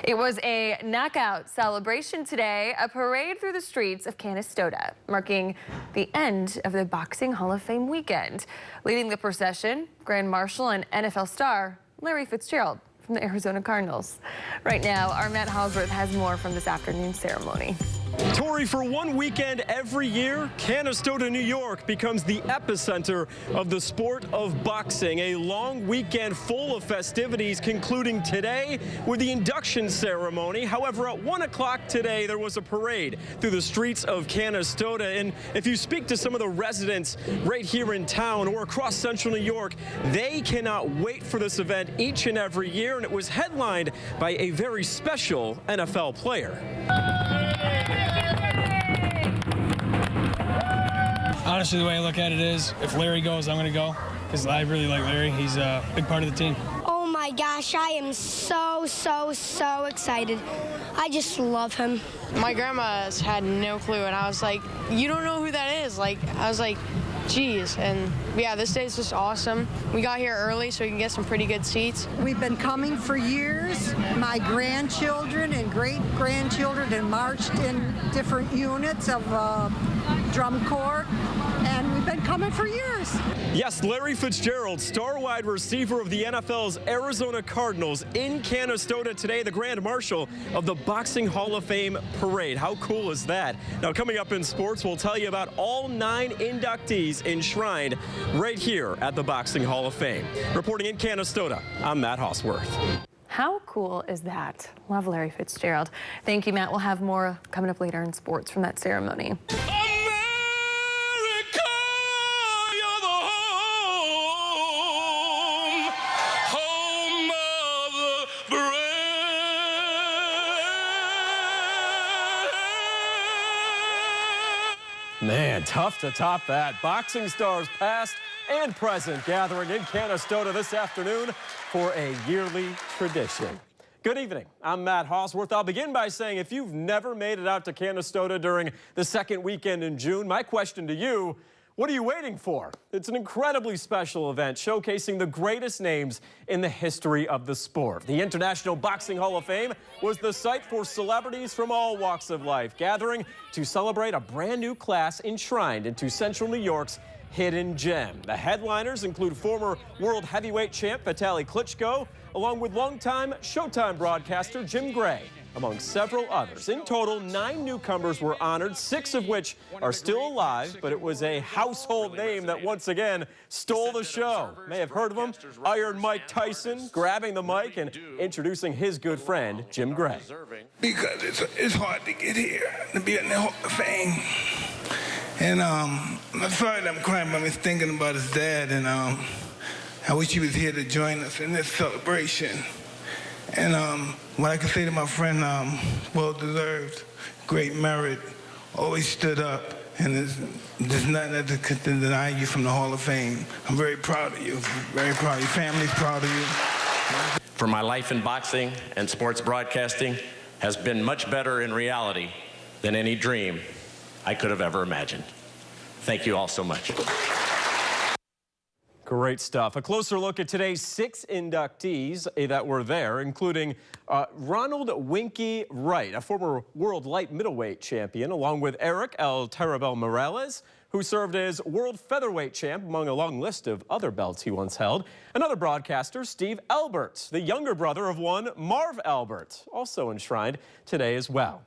It was a knockout celebration today, a parade through the streets of Canastota, marking the end of the Boxing Hall of Fame weekend. Leading the procession, Grand Marshal and NFL star Larry Fitzgerald from the Arizona Cardinals. Right now, our Matt Halsworth has more from this afternoon's ceremony. Tori, for one weekend every year, Canastota, New York becomes the epicenter of the sport of boxing. A long weekend full of festivities concluding today with the induction ceremony. However, at 1 o'clock today, there was a parade through the streets of Canastota. And if you speak to some of the residents right here in town or across central New York, they cannot wait for this event each and every year. And it was headlined by a very special NFL player. Honestly, the way I look at it is, if Larry goes, I'm going to go, because I really like Larry. He's a big part of the team. Oh my gosh, I am so excited. I just love him. My grandma had no clue, and I was like, you don't know who that is? I was like, geez. And yeah, this day is just awesome. We got here early so we can get some pretty good seats. We've been coming for years. My grandchildren and great-grandchildren have marched in different units of drum corps, and we've been coming for years. Yes, Larry Fitzgerald, star wide receiver of the NFL's Arizona Cardinals, in Canastota today, the Grand Marshal of the Boxing Hall of Fame parade. How cool is that? Now, coming up in sports, we'll tell you about all 9 inductees enshrined right here at the Boxing Hall of Fame. Reporting in Canastota, I'm Matt Halsworth. How cool is that? Love Larry Fitzgerald. Thank you, Matt. We'll have more coming up later in sports from that ceremony. Man, tough to top that. Boxing stars past and present gathering in Canastota this afternoon for a yearly tradition. Good evening. I'm Matt Halsworth. I'll begin by saying if you've never made it out to Canastota during the second weekend in June, my question to you, what are you waiting for? It's an incredibly special event showcasing the greatest names in the history of the sport. The International Boxing Hall of Fame was the site for celebrities from all walks of life gathering to celebrate a brand new class enshrined into central New York's hidden gem. The headliners include former world heavyweight champ Vitali Klitschko, along with longtime Showtime broadcaster Jim Gray, among several others. In total, 9 newcomers were honored, 6 of which are still alive, but it was a household name that once again stole the show. May have heard of him, Iron Mike Tyson, grabbing the mic and introducing his good friend, Jim Gray. Because it's hard to get here, to be in the Hall of Fame. And I'm sorry that I'm crying, but I'm just thinking about his dad, and I wish he was here to join us in this celebration. And what I can say to my friend, well-deserved, great merit, always stood up, and there's nothing that can deny you from the Hall of Fame. I'm very proud of you, very proud of you. Family's proud of you. For my life in boxing and sports broadcasting has been much better in reality than any dream I could have ever imagined. Thank you all so much. Great stuff. A closer look at today's 6 inductees that were there, including Ronald Winky Wright, a former world light middleweight champion, along with Eric El Terabel Morales, who served as world featherweight champ among a long list of other belts he once held. Another broadcaster, Steve Albert, the younger brother of one Marv Albert, also enshrined today as well.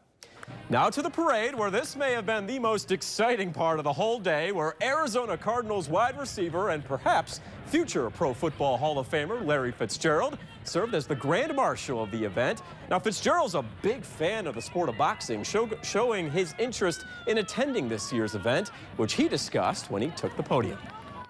Now to the parade, where this may have been the most exciting part of the whole day, where Arizona Cardinals wide receiver and perhaps future Pro Football Hall of Famer Larry Fitzgerald served as the Grand Marshal of the event. Now, Fitzgerald's a big fan of the sport of boxing, showing his interest in attending this year's event, which he discussed when he took the podium.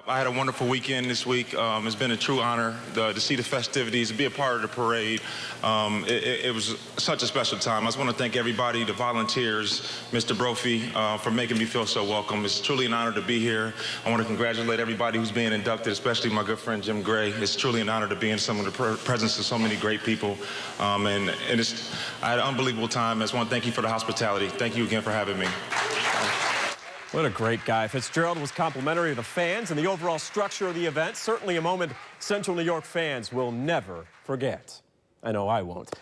I had a wonderful weekend this week. It's been a true honor to see the festivities, to be a part of the parade. It was such a special time. I just want to thank everybody, the volunteers, Mr. Brophy, for making me feel so welcome. It's truly an honor to be here. I want to congratulate everybody who's being inducted, especially my good friend Jim Gray. It's truly an honor to be in some of the presence of so many great people. I had an unbelievable time. I just want to thank you for the hospitality. Thank you again for having me. What a great guy. Fitzgerald was complimentary of the fans and the overall structure of the event. Certainly a moment Central New York fans will never forget. I know I won't.